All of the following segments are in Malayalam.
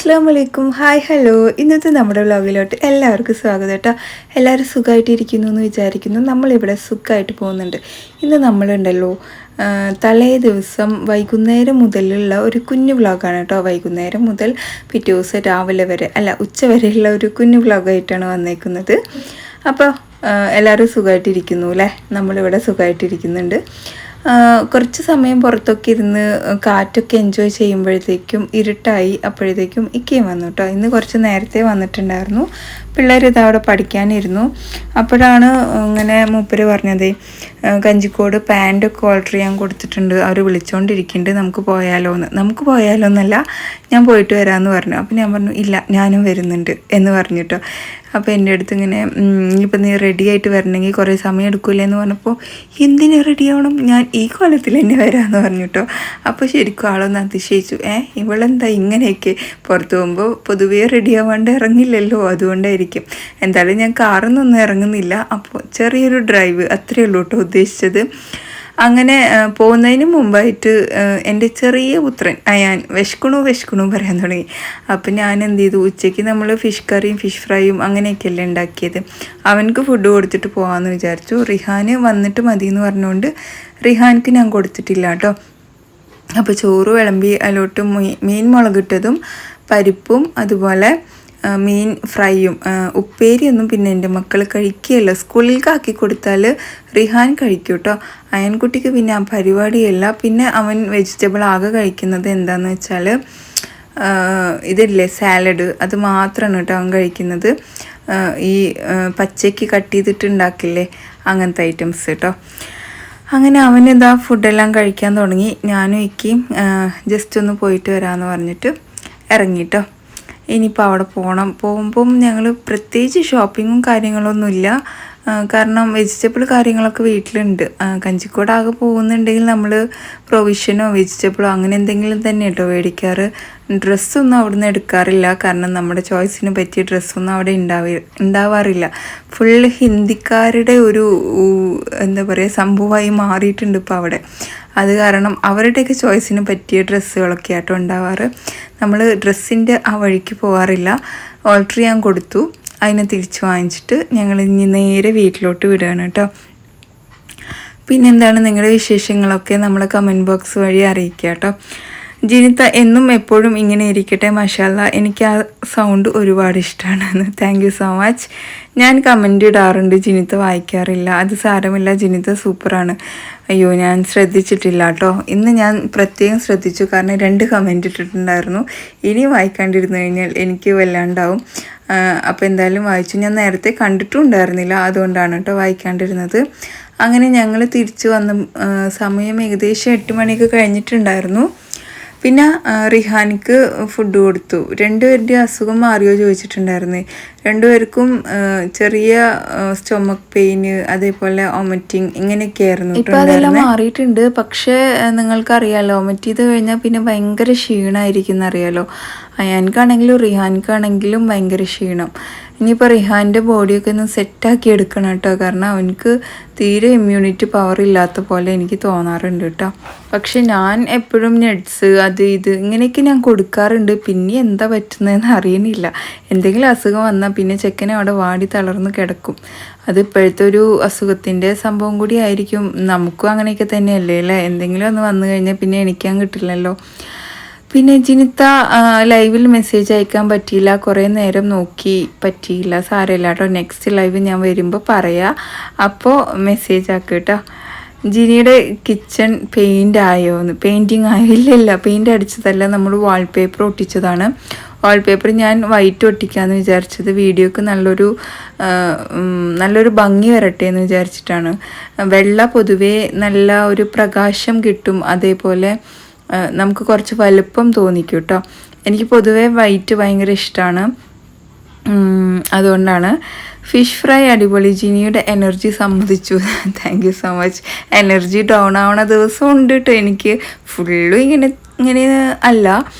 അസ്സലാമു അലൈക്കും. Hi hello. ഇന്നത്തെ നമ്മുടെ വ്ലോഗിലോട്ട് എല്ലാവർക്കും സ്വാഗതം കേട്ടോ. എല്ലാവരും സുഖമായിട്ടിരിക്കുന്നു എന്ന് വിചാരിക്കുന്നു. നമ്മളിവിടെ സുഖമായിട്ട് പോകുന്നുണ്ട്. ഇന്ന് നമ്മളുണ്ടല്ലോ തലേ ദിവസം വൈകുന്നേരം മുതലുള്ള ഒരു കുഞ്ഞു വ്ലോഗാണ് കേട്ടോ. വൈകുന്നേരം മുതൽ പിറ്റേ ദിവസം രാവിലെ വരെ ഉച്ച വരെയുള്ള ഒരു കുഞ്ഞു വ്ലോഗായിട്ടാണ് വന്നേക്കുന്നത്. അപ്പോൾ എല്ലാവരും സുഖമായിട്ടിരിക്കുന്നു അല്ലേ? നമ്മളിവിടെ സുഖമായിട്ടിരിക്കുന്നുണ്ട്. കുറച്ച് സമയം പുറത്തൊക്കെ ഇരുന്ന് കാറ്റൊക്കെ എൻജോയ് ചെയ്യുമ്പോഴത്തേക്കും ഇരുട്ടായി. അപ്പോഴത്തേക്കും ഇക്കയും വന്നു കേട്ടോ. ഇന്ന് കുറച്ച് നേരത്തെ വന്നിട്ടുണ്ടായിരുന്നു. പിള്ളേർ ഇതവിടെ പഠിക്കാനിരുന്നു. അപ്പോഴാണ് ഇങ്ങനെ മൂപ്പര് പറഞ്ഞത്, കഞ്ചിക്കോട് പാൻറ്റൊക്കെ ഓർഡർ ചെയ്യാൻ കൊടുത്തിട്ടുണ്ട്, അവർ വിളിച്ചുകൊണ്ടിരിക്കുന്നുണ്ട്, നമുക്ക് പോയാലോ എന്നല്ല, ഞാൻ പോയിട്ട് വരാമെന്ന് പറഞ്ഞു. അപ്പോൾ ഞാൻ പറഞ്ഞു ഇല്ല, ഞാനും വരുന്നുണ്ട് എന്ന് പറഞ്ഞിട്ടോ. അപ്പോൾ എൻ്റെ അടുത്ത് ഇങ്ങനെ ഇനിയിപ്പോൾ നീ റെഡി ആയിട്ട് വരണമെങ്കിൽ കുറേ സമയം എടുക്കില്ലേ എന്ന് പറഞ്ഞപ്പോൾ എന്തിനു റെഡി ആവണം, ഞാൻ ഈ കോലത്തിൽ തന്നെ വരാമെന്ന് പറഞ്ഞിട്ടോ. അപ്പോൾ ശരിക്കും ആളൊന്ന് അതിശയിച്ചു. ഇവളെന്താ ഇങ്ങനെയൊക്കെ, പുറത്ത് പോകുമ്പോൾ പൊതുവേ റെഡി ആവാണ്ട് ഇറങ്ങില്ലല്ലോ, അതുകൊണ്ടായിരിക്കും. എന്തായാലും ഞാൻ കാറിന്നൊന്നും ഇറങ്ങുന്നില്ല. അപ്പോൾ ചെറിയൊരു ഡ്രൈവ് അത്രയേ ഉള്ളൂ കേട്ടോ ഉദ്ദേശിച്ചത്. അങ്ങനെ പോകുന്നതിന് മുമ്പായിട്ട് എൻ്റെ ചെറിയ പുത്രൻ അയാൻ വിശക്കണു പറയാൻ തുടങ്ങി. അപ്പം ഞാൻ എന്ത് ചെയ്തു, ഉച്ചയ്ക്ക് നമ്മൾ ഫിഷ് കറിയും ഫിഷ് ഫ്രൈയും അങ്ങനെയൊക്കെയല്ലേ ഉണ്ടാക്കിയത്, അവനക്ക് ഫുഡ് കൊടുത്തിട്ട് പോകാമെന്ന് വിചാരിച്ചു. റിഹാന് വന്നിട്ട് മതി എന്ന് പറഞ്ഞുകൊണ്ട് റിഹാൻക്ക് ഞാൻ കൊടുത്തിട്ടില്ല കേട്ടോ. അപ്പോൾ ചോറ് വിളമ്പി അതിലോട്ട് മീൻ മുളകിട്ടതും പരിപ്പും അതുപോലെ മീൻ ഫ്രൈയും. ഉപ്പേരിയൊന്നും പിന്നെ എൻ്റെ മക്കൾ കഴിക്കുകയല്ല. സ്കൂളിലേക്ക് ആക്കി കൊടുത്താൽ റിഹാൻ കഴിക്കും കേട്ടോ. അയൻകുട്ടിക്ക് പിന്നെ ആ പരിപാടിയല്ല. പിന്നെ അവൻ വെജിറ്റബിൾ ആകെ കഴിക്കുന്നത് എന്താണെന്ന് വെച്ചാൽ ഇതില്ലേ സാലഡ്, അത് മാത്രമാണ് കേട്ടോ അവൻ കഴിക്കുന്നത്. ഈ പച്ചയ്ക്ക് കട്ട് ചെയ്തിട്ട് ഉണ്ടാക്കില്ലേ, അങ്ങനത്തെ ഐറ്റംസ് കേട്ടോ. അങ്ങനെ അവനിതാ ഫുഡെല്ലാം കഴിക്കാൻ തുടങ്ങി. ഞാനും ഇക്കയും ജസ്റ്റ് ഒന്ന് പോയിട്ട് വരാമെന്ന് പറഞ്ഞിട്ട് ഇറങ്ങിട്ടോ. ഇനിയിപ്പോൾ അവിടെ പോകുമ്പം ഞങ്ങൾ പ്രത്യേകിച്ച് ഷോപ്പിങ്ങും കാര്യങ്ങളൊന്നുമില്ല. കാരണം വെജിറ്റബിൾ കാര്യങ്ങളൊക്കെ വീട്ടിലുണ്ട്. കഞ്ചിക്കോടാകെ പോകുന്നുണ്ടെങ്കിൽ നമ്മൾ പ്രൊവിഷനോ വെജിറ്റബിളോ അങ്ങനെ എന്തെങ്കിലും തന്നെ കേട്ടോ മേടിക്കാറ്. ഡ്രസ്സൊന്നും അവിടെ നിന്ന് എടുക്കാറില്ല. കാരണം നമ്മുടെ ചോയ്സിന് പറ്റിയ ഡ്രസ്സൊന്നും അവിടെ ഉണ്ടാവാറില്ല. ഫുള്ള് ഹിന്ദിക്കാരുടെ ഒരു എന്താ പറയുക സംഭവമായി മാറിയിട്ടുണ്ട് ഇപ്പോൾ അവിടെ. അത് കാരണം അവരുടെയൊക്കെ ചോയ്സിന് പറ്റിയ ഡ്രസ്സുകളൊക്കെ ആട്ടോ ഉണ്ടാവാറ്. നമ്മൾ ഡ്രസ്സിൻ്റെ ആ വഴിക്ക് പോകാറില്ല. ഓൾട്ടർ ചെയ്യാൻ കൊടുത്തു, അതിനെ തിരിച്ച് വാങ്ങിച്ചിട്ട് ഞങ്ങൾ ഇനി നേരെ വീട്ടിലോട്ട് വിടുകയാണ് കേട്ടോ. പിന്നെന്താണ് നിങ്ങളുടെ വിശേഷങ്ങളൊക്കെ നമ്മളെ കമൻറ്റ് ബോക്സ് വഴി അറിയിക്കുക കേട്ടോ. ജിനിത്ത എന്നും എപ്പോഴും ഇങ്ങനെ ഇരിക്കട്ടെ, മാഷാല്ലാ. എനിക്ക് ആ സൗണ്ട് ഒരുപാട് ഇഷ്ടമാണ്. Thank you so much. ഞാൻ കമൻ്റ് ഇടാറുണ്ട്, ജിനിത്ത വായിക്കാറില്ല. അത് സാരമില്ല, ജിനിത്ത സൂപ്പറാണ്. അയ്യോ, ഞാൻ ശ്രദ്ധിച്ചിട്ടില്ല കേട്ടോ. ഇന്ന് ഞാൻ പ്രത്യേകം ശ്രദ്ധിച്ചു, കാരണം 2 കമൻ്റ് ഇട്ടിട്ടുണ്ടായിരുന്നു. ഇനി വായിക്കാണ്ടിരുന്നു കഴിഞ്ഞാൽ എനിക്ക് വല്ലാണ്ടാവും. അപ്പോൾ എന്തായാലും വായിച്ചു. ഞാൻ നേരത്തെ കണ്ടിട്ടും ഉണ്ടായിരുന്നില്ല, അതുകൊണ്ടാണ് കേട്ടോ വായിക്കാണ്ടിരുന്നത്. അങ്ങനെ ഞങ്ങൾ തിരിച്ചു വന്ന സമയം ഏകദേശം 8 മണിയൊക്കെ കഴിഞ്ഞിട്ടുണ്ടായിരുന്നു. പിന്നെ റിഹാനിക്ക് ഫുഡ് കൊടുത്തു. 2 പേരുടെ അസുഖം മാറിയോ ചോദിച്ചിട്ടുണ്ടായിരുന്നു. 2 പേർക്കും ചെറിയ സ്റ്റൊമക്ക് പെയിന്, അതേപോലെ വൊമിറ്റിങ് ഇങ്ങനെയൊക്കെ ആയിരുന്നു. ഇപ്പോൾ അതെല്ലാം മാറിയിട്ടുണ്ട്. പക്ഷേ നിങ്ങൾക്കറിയാലോ, വൊമിറ്റ് ചെയ്ത് കഴിഞ്ഞാൽ പിന്നെ ഭയങ്കര ക്ഷീണമായിരിക്കും എന്നറിയാലോ. അയാൻക്കാണെങ്കിലും റിഹാൻക്കാണെങ്കിലും ഭയങ്കര ക്ഷീണം. ഇനിയിപ്പോൾ റിഹാൻ്റെ ബോഡിയൊക്കെ ഒന്ന് സെറ്റാക്കി എടുക്കണം കേട്ടോ. കാരണം അവനക്ക് തീരെ ഇമ്മ്യൂണിറ്റി പവർ ഇല്ലാത്ത പോലെ എനിക്ക് തോന്നാറുണ്ട് കേട്ടോ. പക്ഷെ ഞാൻ എപ്പോഴും നട്ട്സ് അത് ഇത് ഇങ്ങനെയൊക്കെ ഞാൻ കൊടുക്കാറുണ്ട്. പിന്നെ എന്താ പറ്റുന്നതെന്ന് അറിയണില്ല. എന്തെങ്കിലും അസുഖം വന്നാൽ പിന്നെ ചെക്കനെ അവിടെ വാടി തളർന്ന് കിടക്കും. അത് ഇപ്പോഴത്തെ ഒരു അസുഖത്തിൻ്റെ സംഭവം കൂടി ആയിരിക്കും. നമുക്കും അങ്ങനെയൊക്കെ തന്നെയല്ലേ അല്ലേ? എന്തെങ്കിലും ഒന്ന് വന്നു കഴിഞ്ഞാൽ പിന്നെ എണിക്കാൻ കിട്ടില്ലല്ലോ. പിന്നെ ജിനിത്ത ലൈവിൽ മെസ്സേജ് അയക്കാൻ പറ്റിയില്ല, കുറേ നേരം നോക്കി, പറ്റിയില്ല. സാരമില്ല കേട്ടോ, നെക്സ്റ്റ് ലൈവ് ഞാൻ വരുമ്പോൾ പറയാം, അപ്പോൾ മെസ്സേജ് ആക്കുക കേട്ടോ. ജിനിയുടെ കിച്ചൺ പെയിൻറ്റിങ് ആയോ? ഇല്ല, പെയിൻറ്റ് അടിച്ചതല്ല, നമ്മൾ വാൾപേപ്പർ ഒട്ടിച്ചതാണ്. വാൾപേപ്പർ ഞാൻ വൈറ്റ് ഒട്ടിക്കാമെന്ന് വിചാരിച്ചത് വീഡിയോക്ക് നല്ലൊരു ഭംഗി വരട്ടെ എന്ന് വിചാരിച്ചിട്ടാണ്. വെള്ള പൊതുവേ നല്ല ഒരു പ്രകാശം കിട്ടും, അതേപോലെ നമുക്ക് കുറച്ച് വലുപ്പം തോന്നിക്കും കേട്ടോ. എനിക്ക് പൊതുവേ വൈറ്റ് ഭയങ്കര ഇഷ്ടമാണ്, അതുകൊണ്ടാണ്. ഫിഷ് ഫ്രൈ അടിപൊളി, ജിനിയുടെ എനർജി സമ്മതിച്ചു. Thank you so much. Energy down ആവണ ദിവസം ഉണ്ട് കേട്ടോ എനിക്ക്. ഫുള്ളും ഇങ്ങനെ ഇങ്ങനെ അല്ല.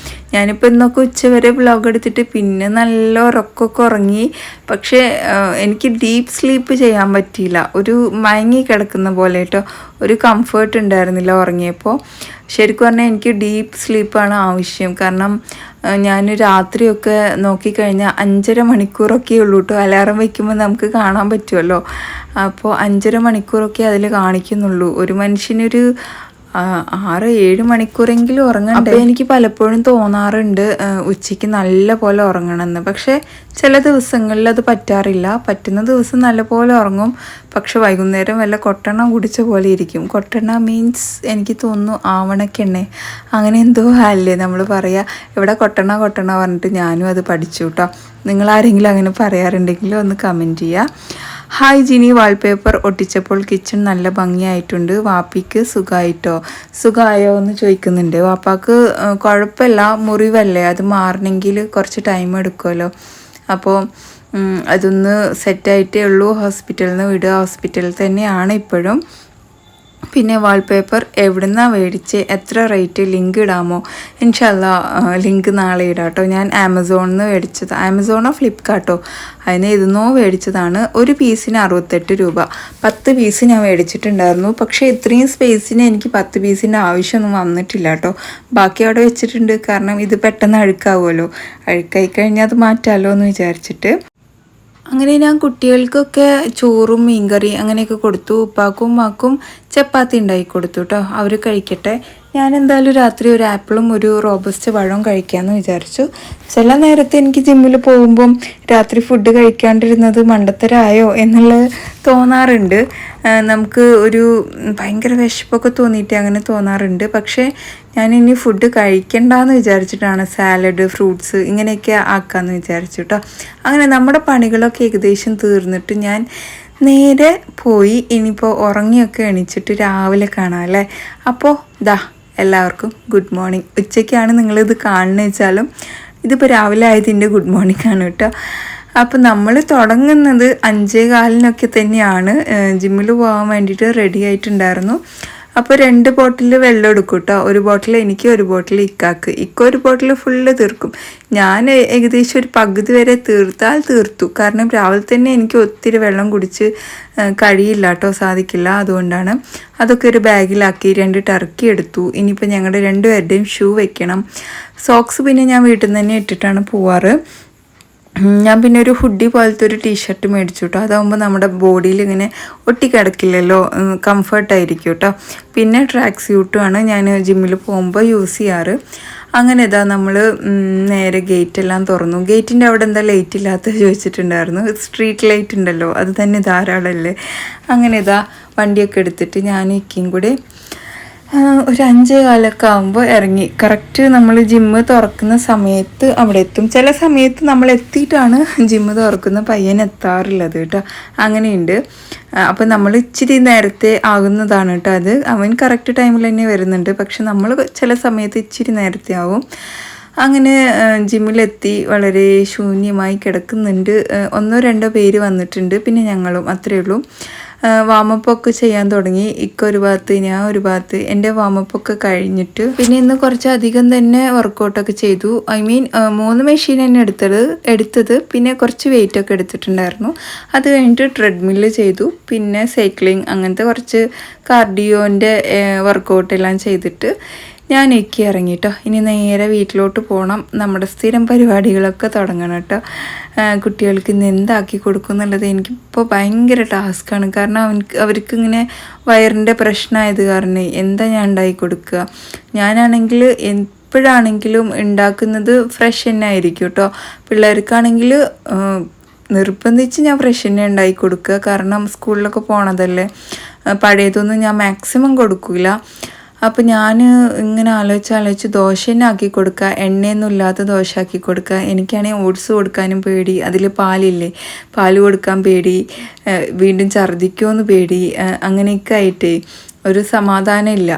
ഞാനിപ്പോൾ ഇന്നൊക്കെ ഉച്ചവരെ വ്ളോഗ് എടുത്തിട്ട് പിന്നെ നല്ല ഉറക്കമൊക്കെ ഉറങ്ങി. പക്ഷേ എനിക്ക് ഡീപ്പ് സ്ലീപ്പ് ചെയ്യാൻ പറ്റിയില്ല. ഒരു മയങ്ങി കിടക്കുന്ന പോലെ കേട്ടോ, ഒരു കംഫേർട്ട് ഉണ്ടായിരുന്നില്ല ഉറങ്ങിയപ്പോൾ. ശരിക്കും പറഞ്ഞാൽ എനിക്ക് ഡീപ്പ് സ്ലീപ്പാണ് ആവശ്യം. കാരണം ഞാൻ രാത്രിയൊക്കെ നോക്കിക്കഴിഞ്ഞാൽ 5.5 മണിക്കൂറൊക്കെ ഉള്ളൂ കേട്ടോ. അലാറം വയ്ക്കുമ്പോൾ നമുക്ക് കാണാൻ പറ്റുമല്ലോ. അപ്പോൾ 5.5 മണിക്കൂറൊക്കെ അതിൽ കാണിക്കുന്നുള്ളൂ. ഒരു മനുഷ്യനൊരു 6-7 മണിക്കൂറെങ്കിലും ഉറങ്ങണ്ടേ. അപ്പോൾ എനിക്ക് പലപ്പോഴും തോന്നാറുണ്ട് ഉച്ചയ്ക്ക് നല്ല പോലെ ഉറങ്ങണമെന്ന്. പക്ഷേ ചില ദിവസങ്ങളിൽ അത് പറ്റാറില്ല. പറ്റുന്ന ദിവസം നല്ല പോലെ ഉറങ്ങും. പക്ഷെ വൈകുന്നേരം വല്ല കൊട്ടെണ്ണ കുടിച്ച പോലെ ഇരിക്കും. കൊട്ടെണ്ണ മീൻസ് എനിക്ക് തോന്നുന്നു ആവണക്കെണ്ണ, അങ്ങനെ എന്തോ അല്ലേ നമ്മൾ പറയുക. ഇവിടെ കൊട്ടെണ്ണ പറഞ്ഞിട്ട് ഞാനും അത് പഠിച്ചു കേട്ടോ. നിങ്ങളാരെങ്കിലും അങ്ങനെ പറയാറുണ്ടെങ്കിൽ ഒന്ന് കമൻറ്റ് ചെയ്യുക. ഹായ് ജിനി, വാൾപേപ്പർ ഒട്ടിച്ചപ്പോൾ കിച്ചൺ നല്ല ഭംഗിയായിട്ടുണ്ട്. വാപ്പിക്ക് സുഖമായോ എന്ന് ചോദിക്കുന്നുണ്ട്. വാപ്പാക്ക് കുഴപ്പമില്ല, മുറിവല്ലേ, അത് മാറണമെങ്കിൽ കുറച്ച് ടൈം എടുക്കുമല്ലോ. അപ്പോൾ അതൊന്ന് സെറ്റായിട്ടേ ഉള്ളൂ. ഹോസ്പിറ്റലിൽ നിന്ന് വിടുക, ഹോസ്പിറ്റലിൽ തന്നെയാണ് ഇപ്പോഴും. പിന്നെ വാൾപേപ്പർ എവിടെ നിന്നാണ് മേടിച്ച്, എത്ര റേറ്റ്, ലിങ്ക് ഇടാമോ? ഇൻഷാല്ലാ ലിങ്ക് നാളെ ഇടാം കേട്ടോ. ഞാൻ ആമസോണിൽ നിന്ന് മേടിച്ചത്, ആമസോണോ ഫ്ലിപ്കാർട്ടോ അതിന് ഇതെന്നോ മേടിച്ചതാണ്. ഒരു പീസിന് 68 രൂപ. 10 പീസ് ഞാൻ മേടിച്ചിട്ടുണ്ടായിരുന്നു. പക്ഷേ ഇത്രയും സ്പേസിന് എനിക്ക് 10 പീസിൻ്റെ ആവശ്യമൊന്നും വന്നിട്ടില്ല കേട്ടോ. ബാക്കി അവിടെ വെച്ചിട്ടുണ്ട്. കാരണം ഇത് പെട്ടെന്ന് അഴുക്കാവുമല്ലോ, അഴുക്കായി കഴിഞ്ഞാൽ അത് മാറ്റാമല്ലോ എന്ന് വിചാരിച്ചിട്ട്. അങ്ങനെ ഞാൻ കുട്ടികൾക്കൊക്കെ ചോറും മീൻകറി അങ്ങനെയൊക്കെ കൊടുത്തു. ഉപ്പാക്കും ഉമ്മാക്കും ചപ്പാത്തി ഉണ്ടാക്കി കൊടുത്തു കേട്ടോ, അവർ കഴിക്കട്ടെ. ഞാൻ എന്തായാലും രാത്രി ഒരു ആപ്പിളും ഒരു റോബസ്റ്റ് പഴവും കഴിക്കാമെന്ന് വിചാരിച്ചു. ചില നേരത്തെ എനിക്ക് ജിമ്മിൽ പോകുമ്പം രാത്രി ഫുഡ് കഴിക്കാണ്ടിരുന്നത് മണ്ടത്തരമായോ എന്നുള്ളത് തോന്നാറുണ്ട്. നമുക്ക് ഒരു ഭയങ്കര വിശപ്പൊക്കെ തോന്നിയിട്ട് അങ്ങനെ തോന്നാറുണ്ട്. പക്ഷേ ഞാനിനി ഫുഡ് കഴിക്കണ്ടെന്ന് വിചാരിച്ചിട്ടാണ് സാലഡ്, ഫ്രൂട്ട്സ് ഇങ്ങനെയൊക്കെ ആക്കാമെന്ന് വിചാരിച്ചു കേട്ടോ. അങ്ങനെ നമ്മുടെ പണികളൊക്കെ ഏകദേശം തീർന്നിട്ട് ഞാൻ നേരെ പോയി. ഇനിയിപ്പോൾ ഉറങ്ങിയൊക്കെ എണീച്ചിട്ട് രാവിലെ കാണാം അല്ലേ. അപ്പോൾ എല്ലാവർക്കും ഗുഡ് മോർണിംഗ്. ഉച്ചയ്ക്കാണ് നിങ്ങളിത് കാണുന്നത് വെച്ചാലും ഇതിപ്പോൾ രാവിലെ ആയതിൻ്റെ ഗുഡ് മോർണിംഗ് ആണ് കേട്ടോ. അപ്പോൾ നമ്മൾ തുടങ്ങുന്നത് 5:15 തന്നെയാണ്. ജിമ്മിൽ പോകാൻ വേണ്ടിയിട്ട് റെഡി ആയിട്ടുണ്ടായിരുന്നു. അപ്പോൾ 2 ബോട്ടിൽ വെള്ളം എടുക്കും കേട്ടോ. ഒരു ബോട്ടിൽ എനിക്ക്, ഒരു ബോട്ടിൽ ഇക്കാക്ക്. ഒരു ബോട്ടിൽ ഫുള്ള് തീർക്കും. ഞാൻ ഏകദേശം ഒരു പകുതി വരെ തീർത്തു. കാരണം രാവിലെ തന്നെ എനിക്ക് ഒത്തിരി വെള്ളം കുടിച്ച് കഴിയില്ല കേട്ടോ, സാധിക്കില്ല. അതുകൊണ്ടാണ് അതൊക്കെ ഒരു ബാഗിലാക്കി. 2 ടർക്കി എടുത്തു. ഇനിയിപ്പോൾ ഞങ്ങളുടെ 2 പേരുടെയും ഷൂ വെക്കണം. സോക്സ് പിന്നെ ഞാൻ വീട്ടിൽ നിന്ന് തന്നെ ഇട്ടിട്ടാണ് പോവാറ്. ഞാൻ പിന്നെ ഒരു ഹുഡി പോലത്തെ ഒരു ടീഷർട്ട് മേടിച്ചു കേട്ടോ. അതാകുമ്പോൾ നമ്മുടെ ബോഡിയിൽ ഇങ്ങനെ ഒട്ടിക്കിടക്കില്ലല്ലോ, കംഫർട്ടായിരിക്കും കേട്ടോ. പിന്നെ ട്രാക്ക് സ്യൂട്ടുമാണ് ഞാൻ ജിമ്മിൽ പോകുമ്പോൾ യൂസ് ചെയ്യാറ്. അങ്ങനെ നമ്മൾ നേരെ ഗേറ്റെല്ലാം തുറന്നു. ഗേറ്റിൻ്റെ അവിടെ എന്താ ലൈറ്റ് ഇല്ലാത്ത ചോദിച്ചിട്ടുണ്ടായിരുന്നു. സ്ട്രീറ്റ് ലൈറ്റ് ഉണ്ടല്ലോ, അത് തന്നെ ധാരാളമല്ലേ. അങ്ങനെ വണ്ടിയൊക്കെ എടുത്തിട്ട് ഞാൻ ഇക്കയും കൂടി ഒരു 5:15 ആകുമ്പോൾ ഇറങ്ങി. കറക്റ്റ് നമ്മൾ ജിമ്മ് തുറക്കുന്ന സമയത്ത് അവിടെ എത്തും. ചില സമയത്ത് നമ്മൾ എത്തിയിട്ടാണ് ജിമ്മ് തുറക്കുന്ന പയ്യൻ എത്താറുള്ളത് കേട്ടോ, അങ്ങനെയുണ്ട്. അപ്പം നമ്മൾ ഇച്ചിരി നേരത്തെ ആകുന്നതാണ് കേട്ടോ അത്. അവൻ കറക്റ്റ് ടൈമിൽ തന്നെ വരുന്നുണ്ട്. പക്ഷെ നമ്മൾ ചില സമയത്ത് ഇച്ചിരി നേരത്തെ ആവും. അങ്ങനെ ജിമ്മിലെത്തി. വളരെ ശൂന്യമായി കിടക്കുന്നുണ്ട്. 1-2 പേര് വന്നിട്ടുണ്ട്, പിന്നെ ഞങ്ങളും, അത്രയേ ഉള്ളൂ. വാമപ്പൊക്കെ ചെയ്യാൻ തുടങ്ങി. ഒരു ഭാഗത്ത്, ഞാൻ ഒരു ഭാഗത്ത്. എൻ്റെ വാമപ്പൊക്കെ കഴിഞ്ഞിട്ട് പിന്നെ ഇന്ന് കുറച്ചധികം തന്നെ വർക്കൗട്ടൊക്കെ ചെയ്തു. 3 മെഷീൻ തന്നെ എടുത്തത്. പിന്നെ കുറച്ച് വെയിറ്റൊക്കെ എടുത്തിട്ടുണ്ടായിരുന്നു. അത് കഴിഞ്ഞിട്ട് ട്രെഡ്മില്ല് ചെയ്തു. പിന്നെ സൈക്ലിങ്, അങ്ങനത്തെ കുറച്ച് കാർഡിയോൻ്റെ വർക്കൗട്ടെല്ലാം ചെയ്തിട്ട് ഞാൻ ഇറങ്ങി കേട്ടോ. ഇനി നേരെ വീട്ടിലോട്ട് പോകണം. നമ്മുടെ സ്ഥിരം പരിപാടികളൊക്കെ തുടങ്ങണം കേട്ടോ. കുട്ടികൾക്ക് ഇന്ന് എന്താക്കി കൊടുക്കും എന്നുള്ളത് എനിക്കിപ്പോൾ ഭയങ്കര ടാസ്ക്കാണ്. കാരണം അവർക്ക് ഇങ്ങനെ വയറിൻ്റെ പ്രശ്നമായത് കാരണം എന്താ ഞാൻ ഉണ്ടാക്കി കൊടുക്കുക. ഞാനാണെങ്കിൽ എപ്പോഴാണെങ്കിലും ഉണ്ടാക്കുന്നത് ഫ്രഷ് തന്നെ ആയിരിക്കും കേട്ടോ. പിള്ളേർക്കാണെങ്കിൽ നിർബന്ധിച്ച് ഞാൻ ഫ്രഷ് തന്നെ ഉണ്ടാക്കി കൊടുക്കുക. കാരണം സ്കൂളിലൊക്കെ പോണതല്ലേ. പഴയതൊന്നും ഞാൻ മാക്സിമം കൊടുക്കില്ല. അപ്പോൾ ഞാൻ ഇങ്ങനെ ആലോചിച്ച് ദോശ തന്നെ ആക്കി കൊടുക്കുക, എണ്ണയൊന്നും ഇല്ലാത്ത ദോശ ആക്കി കൊടുക്കുക. എനിക്കാണെങ്കിൽ ഓട്സ് കൊടുക്കാനും പേടി. അതിൽ പാലില്ലേ, പാല് കൊടുക്കാൻ പേടി, വീണ്ടും ഛർദ്ദിക്കുമെന്ന് പേടി. അങ്ങനെയൊക്കെ ആയിട്ടേ ഒരു സമാധാനം ഇല്ല.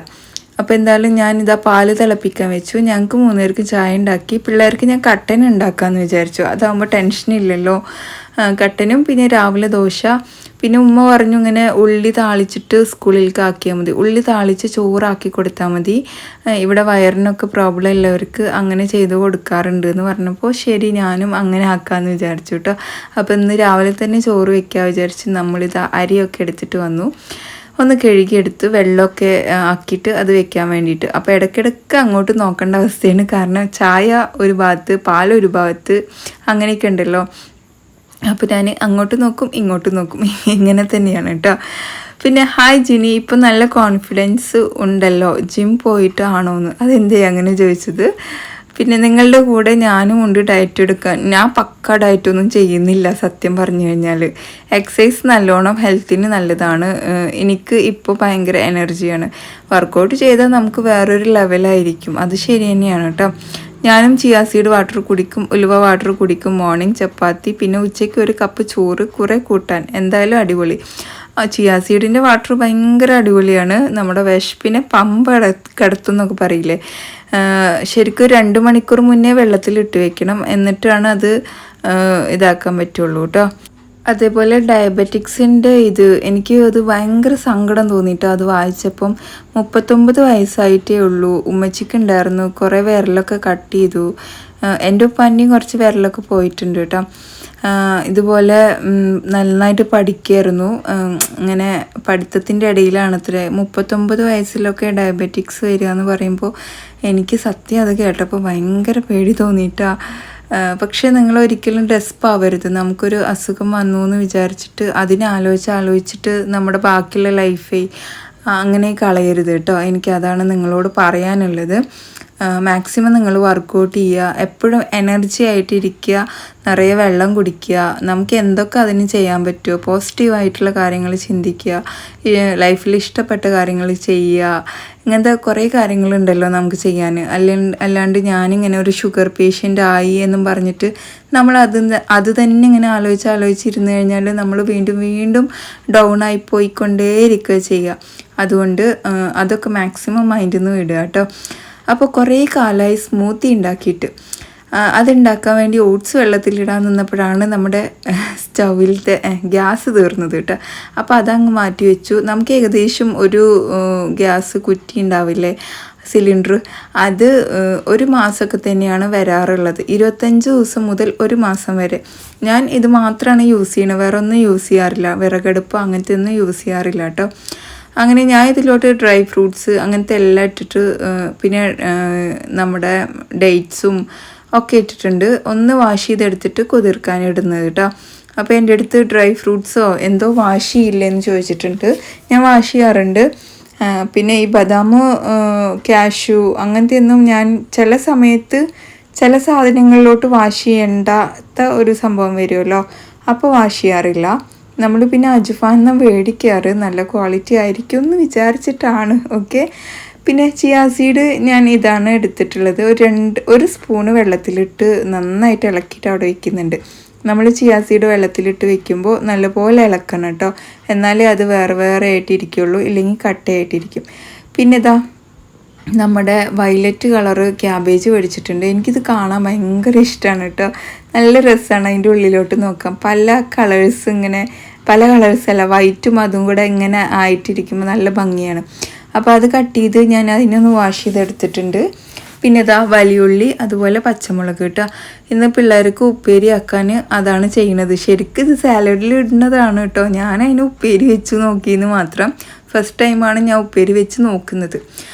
അപ്പോൾ എന്തായാലും ഞാനിതാ പാല് തിളപ്പിക്കാൻ വെച്ചു. ഞങ്ങൾക്ക് 3 പേർക്ക് ചായ ഉണ്ടാക്കി. പിള്ളേർക്ക് ഞാൻ കട്ടൻ ഉണ്ടാക്കാമെന്ന് വിചാരിച്ചു. അതാകുമ്പോൾ ടെൻഷനില്ലല്ലോ. കട്ടനും പിന്നെ രാവിലെ ദോശ. പിന്നെ ഉമ്മ പറഞ്ഞു ഇങ്ങനെ ഉള്ളി താളിച്ചിട്ട് സ്കൂളിലേക്ക് ആക്കിയാൽ മതി, ഉള്ളി താളിച്ച് ചോറാക്കി കൊടുത്താൽ മതി, ഇവിടെ വയറിനൊക്കെ പ്രോബ്ലം ഉള്ളവർക്ക് അങ്ങനെ ചെയ്ത് കൊടുക്കാറുണ്ട് എന്ന് പറഞ്ഞപ്പോൾ ശരി ഞാനും അങ്ങനെ ആക്കാമെന്ന് വിചാരിച്ചു കേട്ടോ. അപ്പോൾ ഇന്ന് രാവിലെ തന്നെ ചോറ് വയ്ക്കാൻ വിചാരിച്ച് നമ്മളിത് അരിയൊക്കെ എടുത്തിട്ട് വന്നു, ഒന്ന് കഴുകിയെടുത്ത് വെള്ളമൊക്കെ ആക്കിയിട്ട് അത് വെക്കാൻ വേണ്ടിയിട്ട്. അപ്പോൾ ഇടയ്ക്കിടയ്ക്ക് അങ്ങോട്ട് നോക്കേണ്ട അവസ്ഥയാണ്, കാരണം ചായ ഒരു ഭാഗത്ത് പാലൊരു ഭാഗത്ത് അങ്ങനെയൊക്കെ ഉണ്ടല്ലോ. അപ്പോൾ ഞാൻ അങ്ങോട്ട് നോക്കും ഇങ്ങോട്ട് നോക്കും, ഇങ്ങനെ തന്നെയാണ് കേട്ടോ. പിന്നെ ഹായ് ജിനി, ഇപ്പം നല്ല കോൺഫിഡൻസ് ഉണ്ടല്ലോ, ജിം പോയിട്ടാണോ എന്ന്. അതെന്തേ അങ്ങനെ ചോദിച്ചത്? പിന്നെ നിങ്ങളുടെ കൂടെ ഞാനും ഉണ്ട് ഡയറ്റ് എടുക്കാൻ. ഞാൻ പക്ക ഡയറ്റൊന്നും ചെയ്യുന്നില്ല സത്യം പറഞ്ഞു കഴിഞ്ഞാൽ. എക്സസൈസ് നല്ലോണം ഹെൽത്തിന് നല്ലതാണ്. എനിക്ക് ഇപ്പോൾ ഭയങ്കര എനർജിയാണ്. വർക്കൗട്ട് ചെയ്താൽ നമുക്ക് വേറൊരു ലെവലായിരിക്കും, അത് ശരി തന്നെയാണ് കേട്ടോ. ഞാനും ചിയാ സീഡ് വാട്ടർ കുടിക്കും, ഉലുവ വാട്ടർ കുടിക്കും, മോർണിംഗ് ചപ്പാത്തി, പിന്നെ ഉച്ചയ്ക്ക് ഒരു കപ്പ് ചോറ്, കുറേ കൂട്ടാൻ, എന്തായാലും അടിപൊളി. ചിയാ സീഡിൻ്റെ വാട്ടർ ഭയങ്കര അടിപൊളിയാണ്, നമ്മുടെ വിശപ്പിനെ കിടത്തും എന്നൊക്കെ പറയില്ലേ. ശരിക്കും 2 മണിക്കൂർ മുന്നേ വെള്ളത്തിലിട്ട് വെക്കണം, എന്നിട്ടാണ് അത് ഇതാക്കാൻ പറ്റുള്ളൂ കേട്ടോ. അതേപോലെ ഡയബറ്റിക്സിൻ്റെ എനിക്ക് അത് ഭയങ്കര സങ്കടം തോന്നിയിട്ട് അത് വായിച്ചപ്പം. 39 വയസ്സായിട്ടേ ഉള്ളൂ, ഉമ്മച്ചിക്ക് ഉണ്ടായിരുന്നു, കുറേ വിരലൊക്കെ കട്ട് ചെയ്തു. എൻ്റെ ഉപ്പാൻ്റെയും കുറച്ച് വിരലൊക്കെ പോയിട്ടുണ്ട് കേട്ടോ. ഇതുപോലെ നന്നായിട്ട് പഠിക്കുമായിരുന്നു, ഇങ്ങനെ പഠിത്തത്തിൻ്റെ ഇടയിലാണത്രേ 39 വയസ്സിലൊക്കെ ഡയബറ്റിക്സ് വരിക എന്ന് പറയുമ്പോൾ എനിക്ക് സത്യം അത് കേട്ടപ്പോൾ ഭയങ്കര പേടി തോന്നിയിട്ടാ. പക്ഷേ നിങ്ങൾ ഒരിക്കലും ഡെസ്പാവരുത്. നമുക്കൊരു അസുഖം വന്നു എന്ന് വിചാരിച്ചിട്ട് ആലോചിച്ചിട്ട് നമ്മുടെ ബാക്കിയുള്ള ലൈഫേ അങ്ങനെ കളയരുത് കേട്ടോ. എനിക്കതാണ് നിങ്ങളോട് പറയാനുള്ളത്. മാക്സിമം നിങ്ങൾ വർക്കൗട്ട് ചെയ്യുക, എപ്പോഴും എനർജി ആയിട്ടിരിക്കുക, നിറയെ വെള്ളം കുടിക്കുക. നമുക്ക് എന്തൊക്കെ അതിന് ചെയ്യാൻ പറ്റുമോ പോസിറ്റീവായിട്ടുള്ള കാര്യങ്ങൾ ചിന്തിക്കുക, ലൈഫിൽ ഇഷ്ടപ്പെട്ട കാര്യങ്ങൾ ചെയ്യുക. ഇങ്ങനത്തെ കുറേ കാര്യങ്ങളുണ്ടല്ലോ നമുക്ക് ചെയ്യാൻ. അല്ലാണ്ട് ഞാനിങ്ങനെ ഒരു ഷുഗർ പേഷ്യൻ്റ് ആയി എന്നും പറഞ്ഞിട്ട് നമ്മൾ അത് തന്നെ ഇങ്ങനെ ആലോചിച്ചിരുന്നു കഴിഞ്ഞാൽ നമ്മൾ വീണ്ടും ഡൗൺ ആയി പോയിക്കൊണ്ടേയിരിക്കുക ചെയ്യുക. അതുകൊണ്ട് അതൊക്കെ മാക്സിമം മൈൻഡിൽ നിന്ന് വിടുക കേട്ടോ. അപ്പോൾ കുറേ കാലമായി സ്മൂത്തി ഉണ്ടാക്കിയിട്ട് അതുണ്ടാക്കാൻ വേണ്ടി ഓട്സ് വെള്ളത്തിലിടാൻ നിന്നപ്പോഴാണ് നമ്മുടെ സ്റ്റൗവിലത്തെ ഗ്യാസ് തീർന്നത് കേട്ടോ. അപ്പോൾ അതങ്ങ് മാറ്റി വെച്ചു. നമുക്ക് ഏകദേശം ഒരു ഗ്യാസ് കുറ്റി ഉണ്ടാവില്ലേ, സിലിണ്ടർ, അത് 1 മാസമൊക്കെ തന്നെയാണ് വരാറുള്ളത്. 25 ദിവസം മുതൽ 1 മാസം വരെ. ഞാൻ ഇത് മാത്രമാണ് യൂസ് ചെയ്യണത്, വേറെ ഒന്നും യൂസ് ചെയ്യാറില്ല, വിറകടുപ്പ് അങ്ങനത്തെ ഒന്നും യൂസ് ചെയ്യാറില്ല കേട്ടോ. അങ്ങനെ ഞാൻ ഇതിലോട്ട് ഡ്രൈ ഫ്രൂട്ട്സ് അങ്ങനത്തെ എല്ലാം ഇട്ടിട്ട് പിന്നെ നമ്മുടെ ഡേറ്റ്സും ഒക്കെ ഇട്ടിട്ടുണ്ട്. ഒന്ന് വാഷ് ചെയ്തെടുത്തിട്ട് കുതിർക്കാൻ ഇടുന്നത് കേട്ടോ. അപ്പോൾ എൻ്റെ അടുത്ത് ഡ്രൈ ഫ്രൂട്ട്സോ എന്തോ വാഷ് ചെയ്യില്ലെന്ന് ചോദിച്ചിട്ടുണ്ട്. ഞാൻ വാഷ് ചെയ്യാറുണ്ട്. പിന്നെ ഈ ബദാം, കാഷ്യൂ അങ്ങനത്തെ ഒന്നും ഞാൻ ചില സമയത്ത് ചില സാധനങ്ങളിലോട്ട് വാഷ് ചെയ്യേണ്ടാത്ത ഒരു സംഭവം വരുമല്ലോ, അപ്പോൾ വാഷ് ചെയ്യാറില്ല. നമ്മൾ പിന്നെ അജ്ഫാൻ മേടിക്കാറ്, നല്ല ക്വാളിറ്റി ആയിരിക്കും എന്ന് വിചാരിച്ചിട്ടാണ്. ഓക്കെ. പിന്നെ ചിയാ സീഡ് ഞാൻ ഇതാണ് എടുത്തിട്ടുള്ളത്. ഒരു സ്പൂണ് വെള്ളത്തിലിട്ട് നന്നായിട്ട് ഇളക്കിയിട്ട് അവിടെ വയ്ക്കുന്നുണ്ട്. നമ്മൾ ചിയാ സീഡ് വെള്ളത്തിലിട്ട് വെക്കുമ്പോൾ നല്ലപോലെ ഇളക്കണം കേട്ടോ, എന്നാലേ അത് വേറെ ആയിട്ടിരിക്കുള്ളൂ, ഇല്ലെങ്കിൽ കട്ടയായിട്ടിരിക്കും. പിന്നെ ഇതാ നമ്മുടെ വയലറ്റ് കളറ് ക്യാബേജ് മേടിച്ചിട്ടുണ്ട്. എനിക്കിത് കാണാൻ ഭയങ്കര ഇഷ്ടമാണ് കേട്ടോ, നല്ല രസമാണ് അതിൻ്റെ ഉള്ളിലോട്ട് നോക്കാം. പല കളേഴ്സല്ല, വൈറ്റും അതും കൂടെ ഇങ്ങനെ ആയിട്ടിരിക്കുമ്പോൾ നല്ല ഭംഗിയാണ്. അപ്പോൾ അത് കട്ട് ചെയ്ത് ഞാൻ അതിനൊന്ന് വാഷ് ചെയ്തെടുത്തിട്ടുണ്ട്. പിന്നെ ഇതാ വലിയുള്ളി, അതുപോലെ പച്ചമുളക് കേട്ടോ. ഇന്ന് പിള്ളേർക്ക് ഉപ്പേരി ആക്കാൻ അതാണ് ചെയ്യുന്നത്. ശരിക്കും ഇത് സാലഡിൽ ഇടുന്നതാണ് കേട്ടോ, ഞാൻ അതിന് ഉപ്പേരി വെച്ച് നോക്കിയെന്ന് മാത്രം. ഫസ്റ്റ് ടൈമാണ് ഞാൻ ഉപ്പേരി വെച്ച് നോക്കുന്നത്.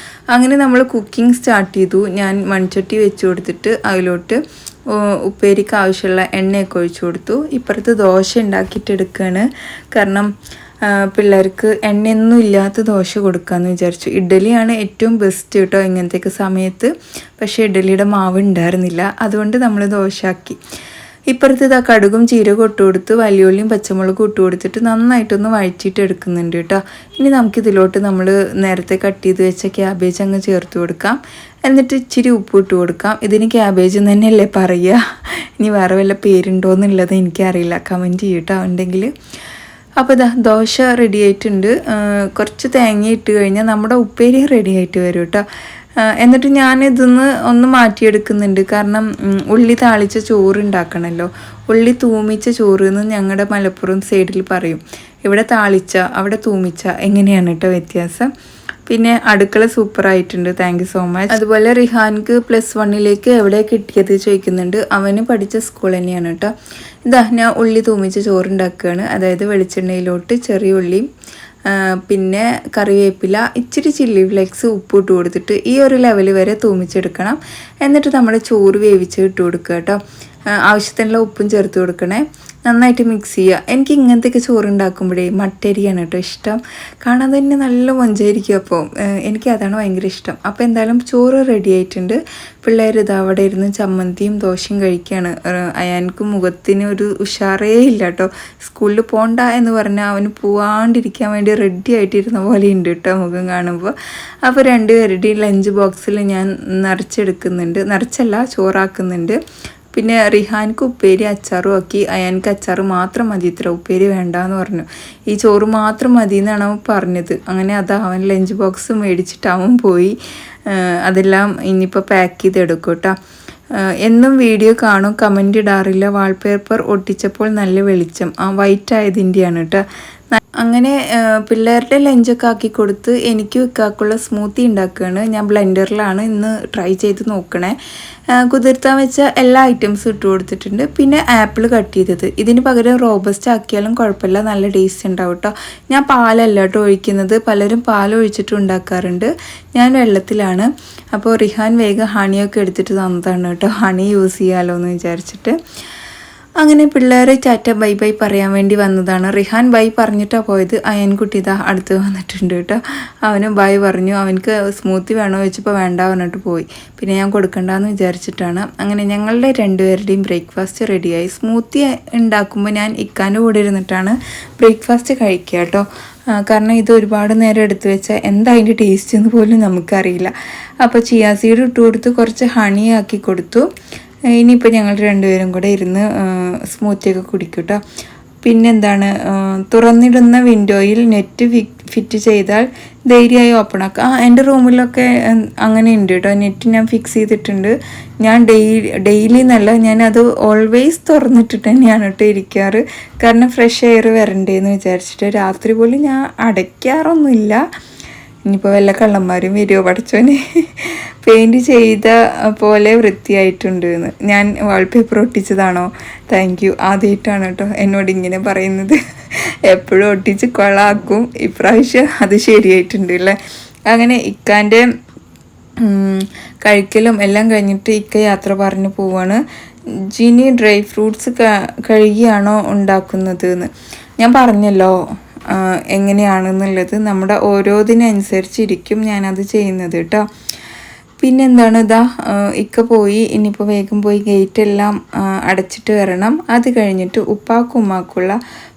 അങ്ങനെ നമ്മൾ കുക്കിംഗ് സ്റ്റാർട്ട് ചെയ്തു. ഞാൻ മൺചട്ടി വെച്ച് കൊടുത്തിട്ട് അതിലോട്ട് ഉപ്പേരിക്ക് ആവശ്യമുള്ള എണ്ണയൊക്കെ ഒഴിച്ചു കൊടുത്തു. ഇപ്പുറത്ത് ദോശ ഉണ്ടാക്കിയിട്ടെടുക്കുകയാണ്, കാരണം പിള്ളേർക്ക് എണ്ണയൊന്നും ഇല്ലാത്ത ദോശ കൊടുക്കാമെന്ന് വിചാരിച്ചു. ഇഡ്ഡലിയാണ് ഏറ്റവും ബെസ്റ്റ് കേട്ടോ ഇങ്ങനത്തെയൊക്കെ സമയത്ത്, പക്ഷേ ഇഡ്ഡലിയുടെ മാവ് ഉണ്ടായിരുന്നില്ല, അതുകൊണ്ട് നമ്മൾ ദോശ ആക്കി. ഇപ്പുറത്ത് ഇതാ കടുകും ജീരകം ഇട്ട് കൊടുത്ത് വലിയുള്ളിയും പച്ചമുളകും ഇട്ട് കൊടുത്തിട്ട് നന്നായിട്ടൊന്ന് വഴറ്റിയിട്ട് എടുക്കുന്നുണ്ട് കേട്ടോ. ഇനി നമുക്കിതിലോട്ട് നമ്മൾ നേരത്തെ കട്ട് ചെയ്ത് വെച്ച ക്യാബേജ് അങ്ങ് ചേർത്ത് കൊടുക്കാം. എന്നിട്ട് ഇച്ചിരി ഉപ്പ് ഇട്ട് കൊടുക്കാം. ഇതിന് ക്യാബേജ് എന്ന് തന്നെയല്ലേ പറയുക, ഇനി വേറെ വല്ല പേരുണ്ടോ എന്നുള്ളത് എനിക്കറിയില്ല, കമൻറ്റ് ചെയ്യട്ടോ ഉണ്ടെങ്കിൽ. അപ്പോൾ ഇതാ ദോശ റെഡി ആയിട്ടുണ്ട്. കുറച്ച് തേങ്ങ ഇട്ട് കഴിഞ്ഞാൽ നമ്മുടെ ഉപ്പേരി റെഡി ആയിട്ട് വരും കേട്ടോ. എന്നിട്ട് ഞാനിതൊന്ന് മാറ്റിയെടുക്കുന്നുണ്ട്, കാരണം ഉള്ളി താളിച്ച ചോറ് ഉണ്ടാക്കണമല്ലോ. ഉള്ളി തൂമിച്ച ചോറ് എന്ന് ഞങ്ങളുടെ മലപ്പുറം സൈഡിൽ പറയും. ഇവിടെ താളിച്ച അവിടെ തൂമിച്ച എങ്ങനെയാണ് കേട്ടോ വ്യത്യാസം. പിന്നെ അടുക്കള സൂപ്പറായിട്ടുണ്ട്, താങ്ക് യു സോ മച്ച്. അതുപോലെ റിഹാൻക്ക് +1 എവിടെ കിട്ടിയത് ചോദിക്കുന്നുണ്ട്. അവന് പഠിച്ച സ്കൂൾ തന്നെയാണ് കേട്ടോ. ഇതാ ഞാൻ ഉള്ളി തൂമിച്ച് ചോറുണ്ടാക്കുകയാണ്. അതായത് വെളിച്ചെണ്ണയിലോട്ട് ചെറിയ ഉള്ളിയും പിന്നെ കറിവേപ്പില, ഇച്ചിരി ചില്ലി ഫ്ലേക്സ്, ഉപ്പ് ഇട്ട് കൊടുത്തിട്ട് ഈ ഒരു ലെവൽ വരെ തൂമിച്ചെടുക്കണം. എന്നിട്ട് നമ്മുടെ ചോറ് വേവിച്ച് ഇട്ട് കൊടുക്കുക കേട്ടോ. ആവശ്യത്തിനുള്ള ഉപ്പും ചേർത്ത് കൊടുക്കണേ. നന്നായിട്ട് മിക്സ് ചെയ്യുക. എനിക്ക് ഇങ്ങനത്തെയൊക്കെ ചോറ് ഉണ്ടാക്കുമ്പോഴേ മട്ടരിയാണ് കേട്ടോ ഇഷ്ടം. കാണാൻ തന്നെ നല്ല മൊഞ്ചായിരിക്കും. അപ്പോൾ എനിക്ക് അതാണ് ഭയങ്കര ഇഷ്ടം. അപ്പോൾ എന്തായാലും ചോറ് റെഡി ആയിട്ടുണ്ട്. പിള്ളേർ ഇത് അവിടെ ഇരുന്ന് ചമ്മന്തിയും ദോശയും കഴിക്കുകയാണ്. അയാൾക്ക് മുഖത്തിന് ഒരു ഉഷാറേ ഇല്ല കേട്ടോ. സ്കൂളിൽ പോകണ്ട എന്ന് പറഞ്ഞാൽ അവന് പോവാണ്ടിരിക്കാൻ വേണ്ടി റെഡി ആയിട്ടിരുന്ന പോലെ ഉണ്ട് കേട്ടോ മുഖം കാണുമ്പോൾ. അപ്പോൾ 2 പേരുടെയും ലഞ്ച് ബോക്സിൽ ഞാൻ നിറച്ചല്ല ചോറാക്കുന്നുണ്ട്. പിന്നെ റിഹാൻക്ക് ഉപ്പേരി അച്ചാറും ആക്കി. അയാൾക്ക് അച്ചാറ് മാത്രം മതി, ഇത്ര ഉപ്പേരി വേണ്ടാന്ന് പറഞ്ഞു. ഈ ചോറ് മാത്രം മതി എന്നാണ് അവൻ പറഞ്ഞത്. അങ്ങനെ അവൻ ലഞ്ച് ബോക്സ് മേടിച്ചിട്ട് അവൻ പോയി. അതെല്ലാം ഇനിയിപ്പോൾ പാക്ക് ചെയ്തെടുക്കും കേട്ടോ. എന്നും വീഡിയോ കാണും, കമൻ്റ് ഇടാറില്ല. വാൾപേപ്പർ ഒട്ടിച്ചപ്പോൾ നല്ല വെളിച്ചം, വൈറ്റ് ആയതിൻ്റെയാണ് കേട്ടോ. അങ്ങനെ പിള്ളേരുടെ ലഞ്ചൊക്കെ ആക്കി കൊടുത്ത് എനിക്ക് വെക്കാക്കുള്ള സ്മൂത്തി ഉണ്ടാക്കുകയാണ്. ഞാൻ ബ്ലെൻഡറിലാണ് ഇന്ന് ട്രൈ ചെയ്ത് നോക്കണേ. കുതിർത്താൻ വെച്ച എല്ലാ ഐറ്റംസും ഇട്ട് കൊടുത്തിട്ടുണ്ട്. പിന്നെ ആപ്പിൾ കട്ട് ചെയ്തത്. ഇതിന് പകരം റോബസ്റ്റ് ആക്കിയാലും കുഴപ്പമില്ല, നല്ല ടേസ്റ്റ് ഉണ്ടാവും കേട്ടോ. ഞാൻ പാലല്ല കേട്ടോ ഒഴിക്കുന്നത്. പലരും പാൽ ഒഴിച്ചിട്ട് ഉണ്ടാക്കാറുണ്ട്, ഞാൻ വെള്ളത്തിലാണ്. അപ്പോൾ റിഹാൻ വേഗം ഹണിയൊക്കെ എടുത്തിട്ട് തന്നതാണ് കേട്ടോ. ഹണി യൂസ് ചെയ്യാമല്ലോ എന്ന് വിചാരിച്ചിട്ട്. അങ്ങനെ പിള്ളേരെ ടാറ്റ ബൈ ബൈ പറയാൻ വേണ്ടി വന്നതാണ്. റിഹാൻ ബൈ പറഞ്ഞിട്ടാണ് പോയത്. അയൻകുട്ടി ഇതാ അടുത്ത് വന്നിട്ടുണ്ട് കേട്ടോ. അവന് ബൈ പറഞ്ഞു. അവനക്ക് സ്മൂത്തി വേണോ വെച്ചപ്പോൾ വേണ്ട പറഞ്ഞിട്ട് പോയി. പിന്നെ ഞാൻ കൊടുക്കണ്ടെന്ന് വിചാരിച്ചിട്ടാണ്. അങ്ങനെ ഞങ്ങളുടെ 2 പേരുടെയും ബ്രേക്ക്ഫാസ്റ്റ് റെഡിയായി. സ്മൂത്തി ഉണ്ടാക്കുമ്പോൾ ഞാൻ ഇക്കാൻ്റെ കൂടെ ഇരുന്നിട്ടാണ് ബ്രേക്ക്ഫാസ്റ്റ് കഴിക്കുക കേട്ടോ. കാരണം ഇത് ഒരുപാട് നേരം എടുത്തു വെച്ചാൽ എന്താ അതിൻ്റെ ടേസ്റ്റ് എന്ന് പോലും നമുക്കറിയില്ല. അപ്പോൾ ചിയാ സീഡ് ഇട്ട് കൊടുത്ത് കുറച്ച് ഹണി ആക്കി കൊടുത്തു. ഇനിയിപ്പോൾ ഞങ്ങൾ 2 പേരും കൂടെ ഇരുന്ന് സ്മൂത്തിയൊക്കെ കുടിക്കും കേട്ടോ. പിന്നെന്താണ്, തുറന്നിടുന്ന വിൻഡോയിൽ നെറ്റ് ഫിറ്റ് ചെയ്താൽ ധൈര്യമായി ഓപ്പൺ ആക്കാം. എൻ്റെ റൂമിലൊക്കെ അങ്ങനെ ഉണ്ട് കേട്ടോ. നെറ്റ് ഞാൻ ഫിക്സ് ചെയ്തിട്ടുണ്ട്. ഞാൻ ഡെയിലി എന്നല്ല, ഞാനത് ഓൾവേസ് തുറന്നിട്ടിട്ട് തന്നെയാണ് കേട്ടോ ഇരിക്കാറ്. കാരണം ഫ്രഷ് എയർ വരണ്ടേന്ന് വിചാരിച്ചിട്ട്. രാത്രി പോലും ഞാൻ അടയ്ക്കാറൊന്നുമില്ല. ഇനിയിപ്പോൾ വല്ല കള്ളന്മാരും വരുമോ പഠിച്ചോനെ. പെയിൻറ്റ് ചെയ്ത പോലെ വൃത്തിയായിട്ടുണ്ട് എന്ന്. ഞാൻ വാൾപേപ്പർ ഒട്ടിച്ചതാണോ? Thank you. ആദ്യമായിട്ടാണ് കേട്ടോ എന്നോട് ഇങ്ങനെ പറയുന്നത്. എപ്പോഴും ഒട്ടിച്ച് കൊളാക്കും. ഇപ്രാവശ്യം അത് ശരിയായിട്ടുണ്ട് അല്ലേ. അങ്ങനെ ഇക്കാൻ്റെ കഴിക്കലും എല്ലാം കഴിഞ്ഞിട്ട് ഇക്ക യാത്ര പറഞ്ഞ് പോവാണ്. ജിനി ഡ്രൈ ഫ്രൂട്ട്സ് കഴുകിയാണോ ഉണ്ടാക്കുന്നത് എന്ന് ഞാൻ പറഞ്ഞല്ലോ എങ്ങനെയാണെന്നുള്ളത്. നമ്മുടെ ഓരോതിനനുസരിച്ചിരിക്കും ഞാനത് ചെയ്യുന്നത് കേട്ടോ. പിന്നെന്താണ്, ഇതാ ഇക്ക പോയി. ഇനിയിപ്പോൾ വേഗം പോയി ഗേറ്റെല്ലാം അടച്ചിട്ട് വരണം. അത് കഴിഞ്ഞിട്ട് ഉപ്പാക്കും ഉമ്മാക്കുള്ള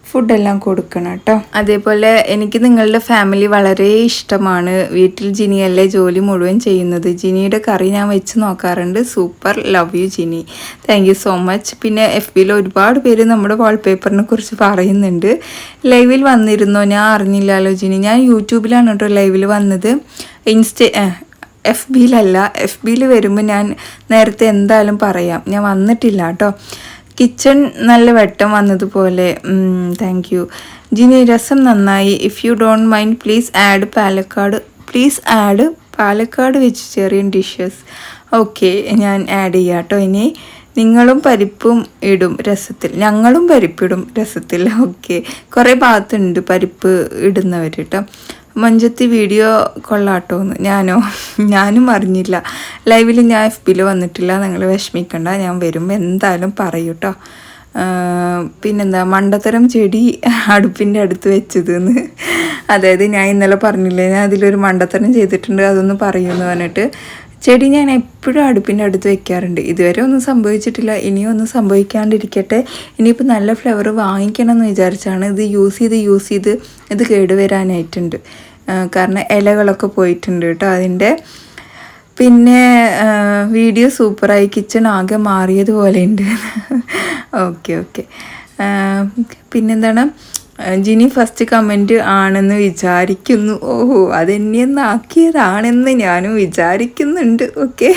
ഫുഡെല്ലാം കൊടുക്കണം കേട്ടോ. അതേപോലെ എനിക്ക് നിങ്ങളുടെ ഫാമിലി വളരെ ഇഷ്ടമാണ്. വീട്ടിൽ ജിനിയല്ലേ ജോലി മുഴുവൻ ചെയ്യുന്നത്. ജിനിയുടെ കറി ഞാൻ വെച്ച് നോക്കാറുണ്ട്. Super, love you Jini, thank you so much. പിന്നെ FBയിൽ ഒരുപാട് പേര് നമ്മുടെ വാൾപേപ്പറിനെ കുറിച്ച് പറയുന്നുണ്ട്. ലൈവിൽ വന്നിരുന്നോ? ഞാൻ അറിഞ്ഞില്ലല്ലോ ജിനി. ഞാൻ യൂട്യൂബിലാണ് കേട്ടോ ലൈവിൽ വന്നത്. FBയിലല്ല. FBയിൽ വരുമ്പോൾ ഞാൻ നേരത്തെ എന്തായാലും പറയാം. ഞാൻ വന്നിട്ടില്ല കേട്ടോ. കിച്ചൺ നല്ല വെട്ടം വന്നതുപോലെ, താങ്ക് യു ജിനി. രസം നന്നായി. If you don't mind please add Palakkad vegetarian dishes. Okay, ഞാൻ ആഡ് ചെയ്യാം കേട്ടോ. ഇനി നിങ്ങളും പരിപ്പും ഇടും രസത്തിൽ. ഞങ്ങളും പരിപ്പിടും രസത്തിൽ. ഓക്കെ, കുറേ ഭാഗത്തുണ്ട് പരിപ്പ് ഇടുന്നവർ കേട്ടോ. മഞ്ചത്തി വീഡിയോ കൊള്ളാട്ടോന്ന്. ഞാനും അറിഞ്ഞില്ല. ലൈവിൽ ഞാൻ FBയിൽ വന്നിട്ടില്ല. നിങ്ങൾ വിഷമിക്കണ്ട, ഞാൻ വരുമ്പോൾ എന്തായാലും പറയൂ കേട്ടോ. പിന്നെന്താ, മണ്ടത്തരം ചെടി അടുപ്പിൻ്റെ അടുത്ത് വെച്ചതെന്ന്. അതായത് ഞാൻ ഇന്നലെ പറഞ്ഞില്ലേ, ഞാൻ അതിലൊരു മണ്ടത്തരം ചെയ്തിട്ടുണ്ട്, അതൊന്ന് പറയുമെന്ന് പറഞ്ഞിട്ട്. ചെടി ഞാൻ എപ്പോഴും അടുപ്പിൻ്റെ അടുത്ത് വെക്കാറുണ്ട്. ഇതുവരെ ഒന്നും സംഭവിച്ചിട്ടില്ല, ഇനിയും ഒന്നും സംഭവിക്കാണ്ടിരിക്കട്ടെ. ഇനിയിപ്പോൾ നല്ല ഫ്ലവർ വാങ്ങിക്കണം എന്ന് വിചാരിച്ചാണ്. ഇത് യൂസ് ചെയ്ത് ഇത് കേടുവരാനായിട്ടുണ്ട്. കാരണം ഇലകളൊക്കെ പോയിട്ടുണ്ട് കേട്ടോ അതിൻ്റെ. പിന്നെ വീഡിയോ സൂപ്പറായി. കിച്ചൺ ആകെ മാറിയതുപോലെ ഉണ്ട്. ഓക്കെ. പിന്നെന്താണ്, ജിനി ഫസ്റ്റ് കമൻറ്റ് ആണെന്ന് വിചാരിക്കുന്നു. ഓഹോ, അതെന്നെ ആക്കിയതാണെന്ന് ഞാനും വിചാരിക്കുന്നുണ്ട്. ഓക്കെ,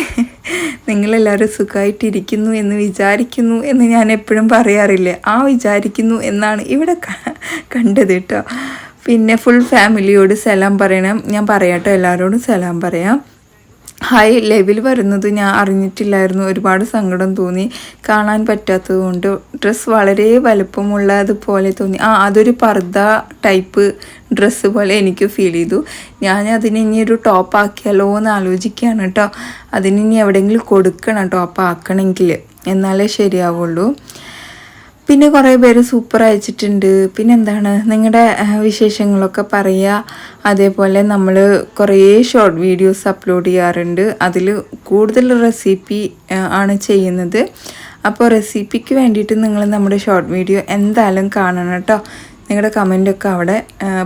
നിങ്ങളെല്ലാവരും സുഖമായിട്ടിരിക്കുന്നു എന്ന് വിചാരിക്കുന്നു എന്ന് ഞാൻ എപ്പോഴും പറയാറില്ലേ, ആ വിചാരിക്കുന്നു എന്നാണ് ഇവിടെ കണ്ടത് കേട്ടോ. പിന്നെ ഫുൾ ഫാമിലിയോട് സലാം പറയണം. ഞാൻ പറയാട്ടോ, എല്ലാവരോടും സലാം പറയാം. ഹായ് ലെവൽ വരുന്നത് ഞാൻ അറിഞ്ഞിട്ടില്ലായിരുന്നു. ഒരുപാട് സങ്കടം തോന്നി കാണാൻ പറ്റാത്തത് കൊണ്ട്. ഡ്രസ്സ് വളരെ വലുപ്പമുള്ളതുപോലെ തോന്നി. അതൊരു പർദ്ദ ടൈപ്പ് ഡ്രസ്സ് പോലെ എനിക്ക് ഫീൽ ചെയ്തു. ഞാൻ അതിന് ഇനി ഒരു ടോപ്പ് ആക്കിയാലോ എന്ന് ആലോചിക്കുകയാണ് കേട്ടോ. അതിനി എവിടെയെങ്കിലും കൊടുക്കണം ടോപ്പ് ആക്കണമെങ്കിൽ, എന്നാലേ ശരിയാവുള്ളൂ. പിന്നെ കുറേ പേര് സൂപ്പർ അയച്ചിട്ടുണ്ട്. പിന്നെ എന്താണ് നിങ്ങളുടെ വിശേഷങ്ങളൊക്കെ പറയുക. അതേപോലെ നമ്മൾ കുറേ ഷോർട്ട് വീഡിയോസ് അപ്ലോഡ് ചെയ്യാറുണ്ട്. അതിൽ കൂടുതൽ റെസിപ്പി ആണ് ചെയ്യുന്നത്. അപ്പോൾ റെസിപ്പിക്ക് വേണ്ടിയിട്ട് നിങ്ങൾ നമ്മുടെ ഷോർട്ട് വീഡിയോ എന്തായാലും കാണണം കേട്ടോ. നിങ്ങളുടെ കമൻറ്റൊക്കെ അവിടെ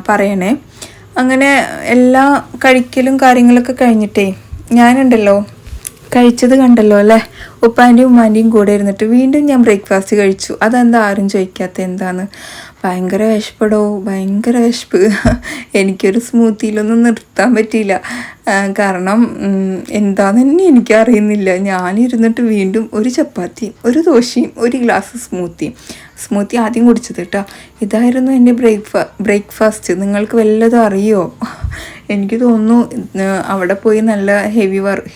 പറയണേ. അങ്ങനെ എല്ലാ കഴിക്കലും കാര്യങ്ങളൊക്കെ കഴിഞ്ഞിട്ടേ ഞാനുണ്ടല്ലോ, കഴിച്ചത് കണ്ടല്ലോ അല്ലേ, ഉപ്പാൻ്റെയും ഉമ്മാൻ്റെയും കൂടെ ഇരുന്നിട്ട് വീണ്ടും ഞാൻ ബ്രേക്ക്ഫാസ്റ്റ് കഴിച്ചു. അതെന്താ ആരും ചോദിക്കാത്ത എന്താന്ന്? ഭയങ്കര വിശപ്പെടോ, ഭയങ്കര വിശപ്പ്. എനിക്കൊരു സ്മൂത്തിയിലൊന്നും നിർത്താൻ പറ്റിയില്ല. കാരണം എന്താന്ന് തന്നെ എനിക്കറിയുന്നില്ല. ഞാനിരുന്നിട്ട് വീണ്ടും ഒരു ചപ്പാത്തിയും ഒരു ദോശയും ഒരു ഗ്ലാസ് സ്മൂത്തി ആദ്യം കുടിച്ചത് കേട്ടോ. ഇതായിരുന്നു എൻ്റെ ബ്രേക്ക്ഫാസ്റ്റ്. നിങ്ങൾക്ക് വല്ലതും അറിയോ? എനിക്ക് തോന്നുന്നു അവിടെ പോയി നല്ല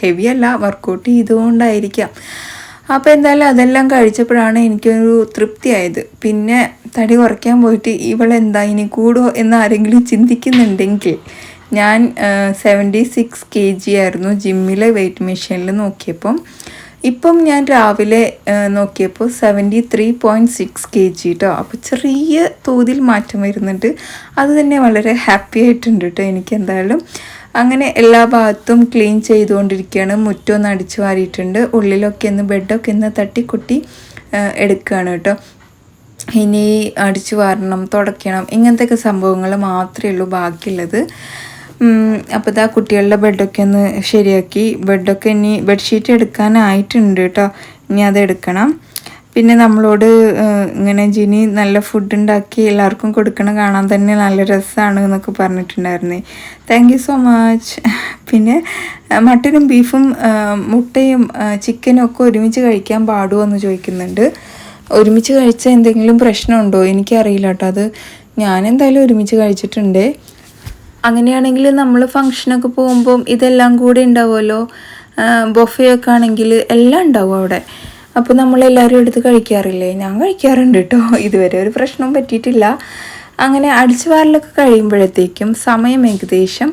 ഹെവി അല്ല, വർക്കൗട്ട് ചെയ്തുകൊണ്ടായിരിക്കാം. അപ്പോൾ എന്തായാലും അതെല്ലാം കഴിച്ചപ്പോഴാണ് എനിക്കൊരു തൃപ്തിയായത്. പിന്നെ തടി കുറയ്ക്കാൻ പോയിട്ട് ഇവളെന്താ ഇനി കൂടുമോ എന്ന് ആരെങ്കിലും ചിന്തിക്കുന്നുണ്ടെങ്കിൽ, ഞാൻ 76 kg ആയിരുന്നു ജിമ്മിലെ വെയ്റ്റ് മെഷീനിൽ നോക്കിയപ്പം. ഇപ്പം ഞാൻ രാവിലെ നോക്കിയപ്പോൾ 73.6 kg കേട്ടോ. അപ്പോൾ ചെറിയ തോതിൽ മാറ്റം വരുന്നുണ്ട്. അത് തന്നെ വളരെ ഹാപ്പി ആയിട്ടുണ്ട് കേട്ടോ എനിക്ക്. എന്തായാലും അങ്ങനെ എല്ലാ ഭാഗത്തും ക്ലീൻ ചെയ്തുകൊണ്ടിരിക്കുകയാണ്. മുറ്റമൊന്ന് അടിച്ചു വാരിയിട്ടുണ്ട്. ഉള്ളിലൊക്കെ ഒന്ന് ബെഡൊക്കെ ഒന്ന് തട്ടിക്കുട്ടി എടുക്കുകയാണ് കേട്ടോ. ഇനി അടിച്ചു വാരണം, തുടയ്ക്കണം, ഇങ്ങനത്തെയൊക്കെ സംഭവങ്ങൾ മാത്രമേ ഉള്ളൂ ബാക്കിയുള്ളത്. അപ്പോൾ ഇതാ കുട്ടികളുടെ ബെഡൊക്കെ ഒന്ന് ശരിയാക്കി. ബെഡൊക്കെ ഇനി ബെഡ്ഷീറ്റ് എടുക്കാനായിട്ടുണ്ട് കേട്ടോ. ഇനി അത് എടുക്കണം. പിന്നെ നമ്മളോട് ഇങ്ങനെ ജിനി നല്ല ഫുഡ് ഉണ്ടാക്കി എല്ലാവർക്കും കൊടുക്കണം, കാണാൻ തന്നെ നല്ല രസമാണ് എന്നൊക്കെ പറഞ്ഞിട്ടുണ്ടായിരുന്നേ. Thank you so much. പിന്നെ മട്ടനും ബീഫും മുട്ടയും ചിക്കനും ഒക്കെ ഒരുമിച്ച് കഴിക്കാൻ പാടുമോ എന്ന് ചോദിക്കുന്നുണ്ട്. ഒരുമിച്ച് കഴിച്ചാൽ എന്തെങ്കിലും പ്രശ്നമുണ്ടോ എനിക്കറിയില്ല കേട്ടോ. അത് ഞാനെന്തായാലും ഒരുമിച്ച് കഴിച്ചിട്ടുണ്ട്. അങ്ങനെയാണെങ്കിൽ നമ്മൾ ഫങ്ഷനൊക്കെ പോകുമ്പം ഇതെല്ലാം കൂടെ ഉണ്ടാവുമല്ലോ. ബൊഫേ ഒക്കെ ആണെങ്കിൽ എല്ലാം ഉണ്ടാവും അവിടെ. അപ്പോൾ നമ്മളെല്ലാവരും എടുത്ത് കഴിക്കാറില്ലേ? ഞാൻ കഴിക്കാറുണ്ട് കേട്ടോ. ഇതുവരെ ഒരു പ്രശ്നവും പറ്റിയിട്ടില്ല. അങ്ങനെ അടിച്ചു വാരലൊക്കെ കഴിയുമ്പോഴത്തേക്കും സമയം ഏകദേശം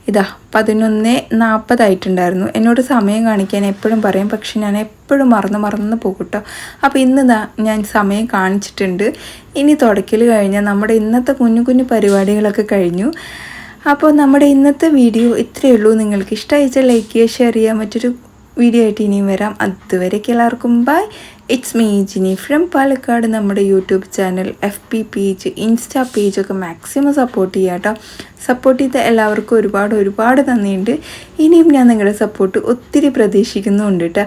11:40 എന്നോട് സമയം കാണിക്കാൻ എപ്പോഴും പറയും, പക്ഷെ ഞാൻ എപ്പോഴും മറന്ന് പോകും കേട്ടോ. അപ്പോൾ ഇന്ന് ഞാൻ സമയം കാണിച്ചിട്ടുണ്ട്. ഇനി തുടക്കൽ കഴിഞ്ഞാൽ നമ്മുടെ ഇന്നത്തെ കുഞ്ഞു പരിപാടികളൊക്കെ കഴിഞ്ഞു. അപ്പോൾ നമ്മുടെ ഇന്നത്തെ വീഡിയോ ഇത്രയേ ഉള്ളൂ. നിങ്ങൾക്ക് ഇഷ്ടമായിച്ചാൽ ലൈക്ക് ചെയ്യുക, ഷെയർ ചെയ്യുക. മറ്റൊരു വീഡിയോ ആയിട്ട് ഇനിയും വരാം. അതുവരേക്ക് എല്ലാവർക്കും bye. It's me Jini from Palakkad. നമ്മുടെ YouTube channel, FB page, insta പേജൊക്കെ മാക്സിമം സപ്പോർട്ട് ചെയ്യുക കേട്ടോ. സപ്പോർട്ട് ചെയ്ത എല്ലാവർക്കും ഒരുപാട് നന്ദിയുണ്ട്. ഇനിയും ഞാൻ നിങ്ങളുടെ സപ്പോർട്ട് ഒത്തിരി പ്രതീക്ഷിക്കുന്നുണ്ട് കേട്ടോ.